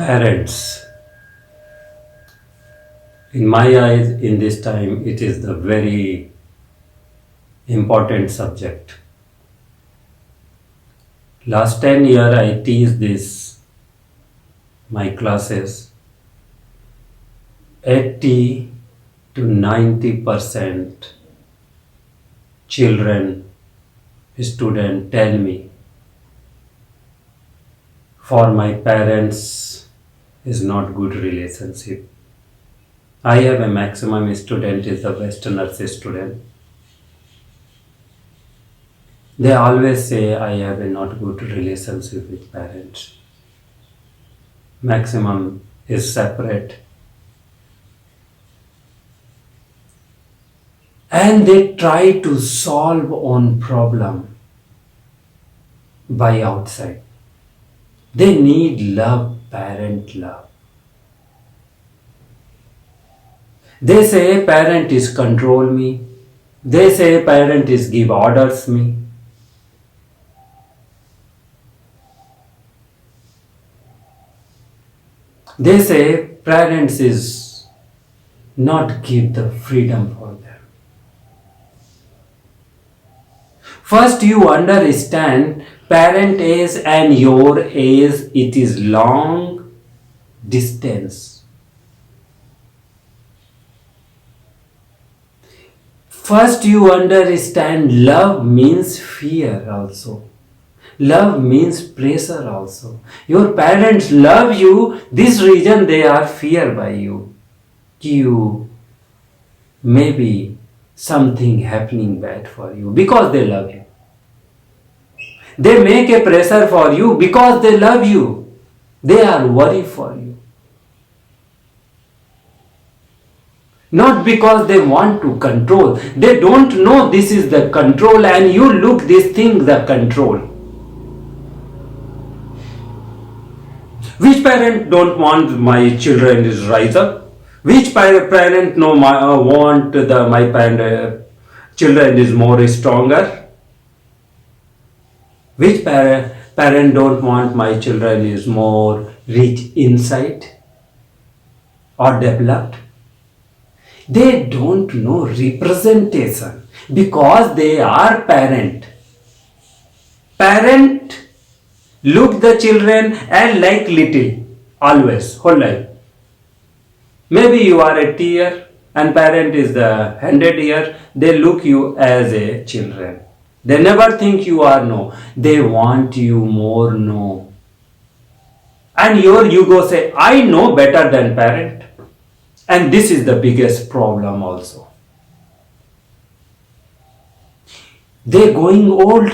Parents, in my eyes, in this time, it is the very important subject. Last 10 years, I teach this, my classes. 80 to 90% children, students tell me, for my parents is not good relationship. I have a maximum student is the Westerners student. They always say I have a not good relationship with parents. Maximum is separate. And they try to solve on problem by outside. They need love, parent love. They say parent is control me. They say parent is give orders me. They say parents is not give the freedom for them. First you understand parent age and your age, it is long distance. First you understand love means fear also. Love means pressure also. Your parents love you, this reason they are fear by you. You maybe something happening bad for you because they love you. They make a pressure for you because they love you. They are worried for you. Not because they want to control. They don't know this is the control and you look this thing the control. Which parent don't want my children is rise up? Which parent no want my children is more stronger? Which parent don't want my children is more rich insight or developed? They don't know representation because they are parent. Parent look the children and like little always whole life. Maybe you are 80 year and parent is the 100 year. They look you as a children. They never think you are no. They want you more no. And your ego say, I know better than parent. And this is the biggest problem also. They going old.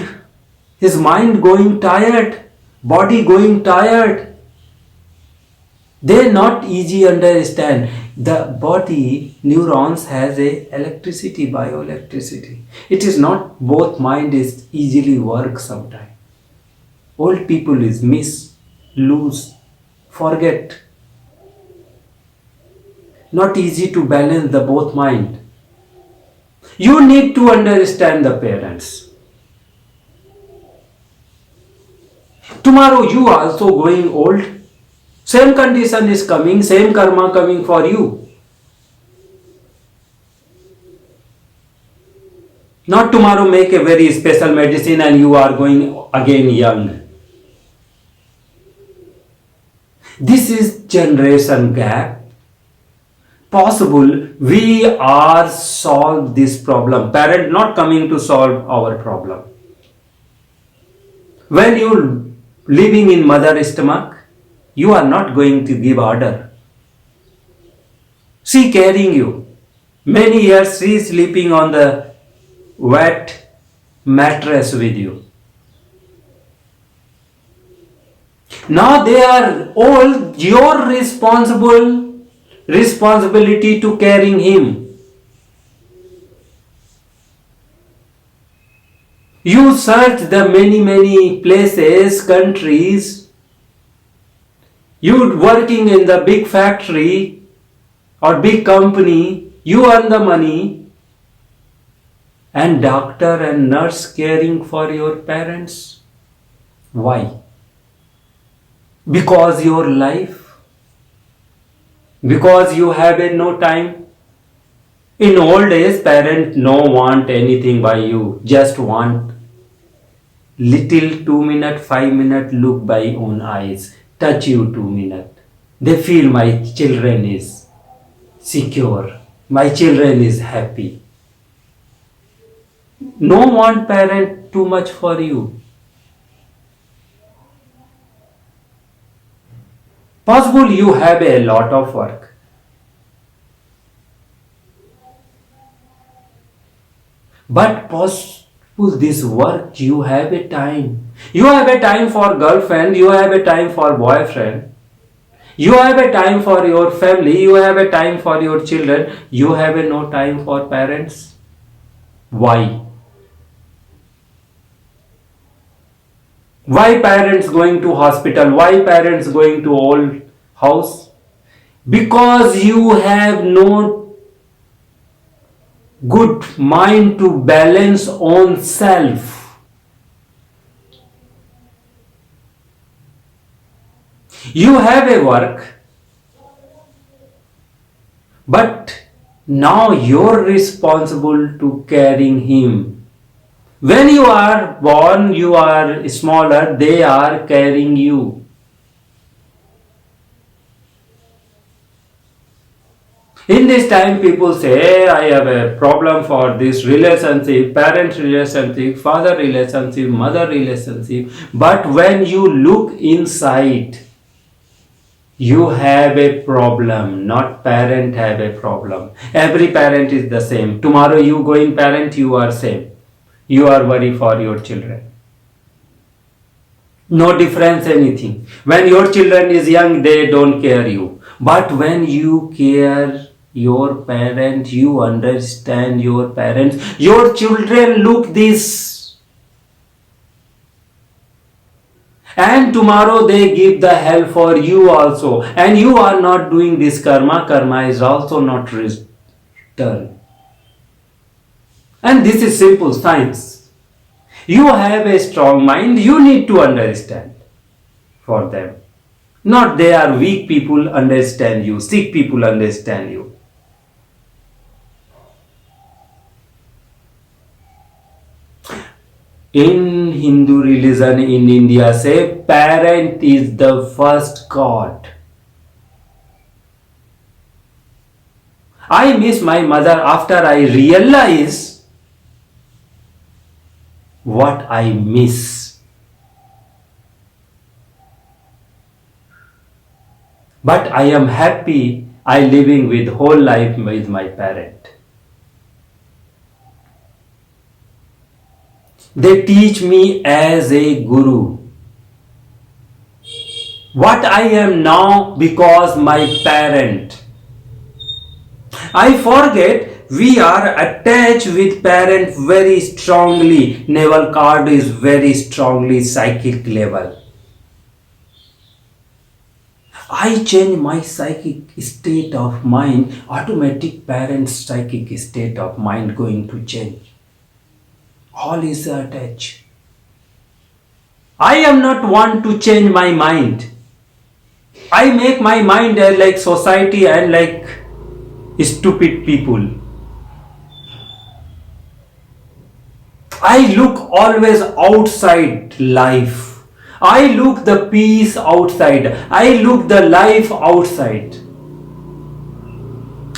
His mind going tired. Body going tired. They not easy understand. The body neurons has a electricity, bioelectricity. It is not both mind is easily work sometime. Old people is miss, lose, forget. Not easy to balance the both mind. You need to understand the parents. Tomorrow you also going old. Same condition is coming, same karma coming for you. Not tomorrow make a very special medicine and you are going again young. This is generation gap. Possible we are solve this problem. Parent not coming to solve our problem. When you living in mother's stomach, you are not going to give order. She carrying you. Many years she is sleeping on the wet mattress with you. Now they are all your responsibility to carrying him. You search the many places, countries. You working in the big factory or big company, you earn the money, and doctor and nurse caring for your parents. Why? Because your life because you have a no time. In old days, parents no want anything by you, just want little 2 minute, 5 minute look by own eyes, touch you 2 minute. They feel my children is secure, my children is happy. No want parent too much for you. Possible you have a lot of work, but possible this work you have a time. You have a time for girlfriend, you have a time for boyfriend, you have a time for your family, you have a time for your children, you have a no time for parents. Why? Why parents going to hospital? Why parents going to old house? Because you have no good mind to balance on self. You have a work, but now you're responsible to carrying him. When you are born, you are smaller, they are carrying you. In this time, people say, I have a problem for this relationship, parent relationship, father relationship, mother relationship. But when you look inside, you have a problem, not parent have a problem. Every parent is the same. Tomorrow you going parent, you are same. You are worried for your children. No difference anything. When your children is young, they don't care you. But when you care your parent, you understand your parents, your children look this. And tomorrow they give the help for you also. And you are not doing this karma. Karma is also not returned. And this is simple science. You have a strong mind, you need to understand for them. Not they are weak people understand you, sick people understand you. In Hindu religion in India say parent is the first God. I miss my mother after I realize what I miss. But I am happy I living with whole life with my parent. They teach me as a guru. What I am now because my parent. I forget we are attached with parent very strongly. Naval card is very strongly psychic level. I change my psychic state of mind, automatic parent's psychic state of mind going to change. All is attached. I am not want to change my mind. I make my mind like society and like stupid people. I look always outside life. I look the peace outside. I look the life outside.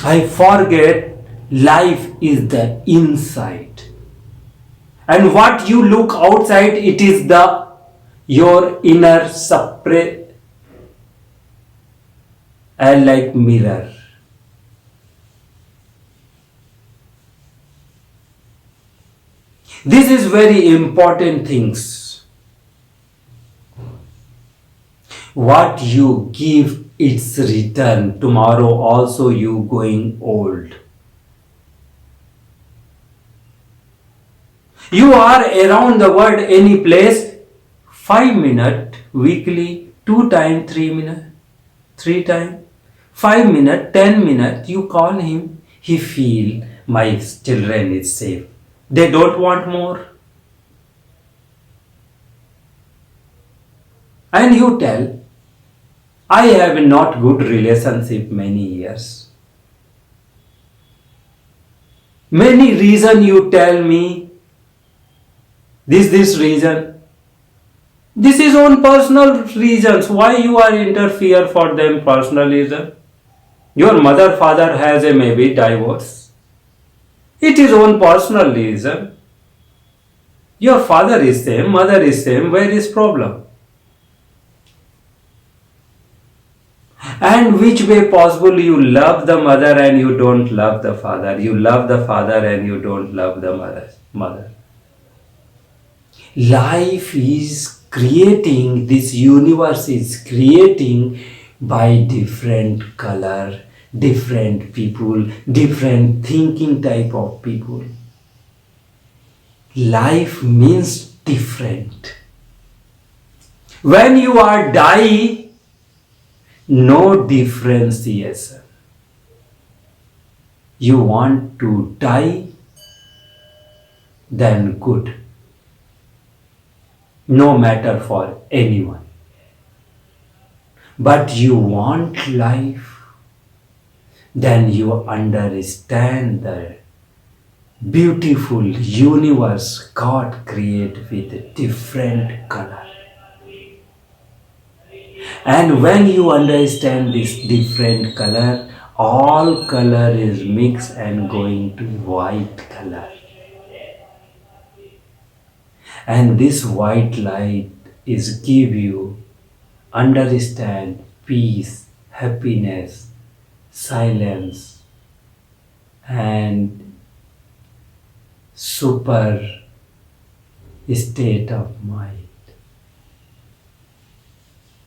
I forget life is the inside. And what you look outside, it is the your inner separate and like mirror. This is very important things. What you give, its return. Tomorrow also you going old. You are around the world any place, 5 minutes weekly, 2 times, 3 minutes, 3 times, 5 minutes, 10 minutes, you call him, he feel my children is safe. They don't want more. And you tell, I have not good relationship many years. Many reason you tell me, this reason. This is on personal reasons. Why you are interfere for them personal reason? Your mother father has a maybe divorce. It is on personal reason. Your father is same, mother is same. Where is problem? And which way possible you love the mother and you don't love the father? You love the father and you don't love the mother. Life is creating, this universe is creating by different color, different people, different thinking type of people. Life means different. When you are die, no differentiation. You want to die, then good. No matter for anyone. But you want life, then you understand the beautiful universe God created with different color. And when you understand this different color, all color is mixed and going to white color. And this white light is give you understand peace, happiness, silence, and super state of mind.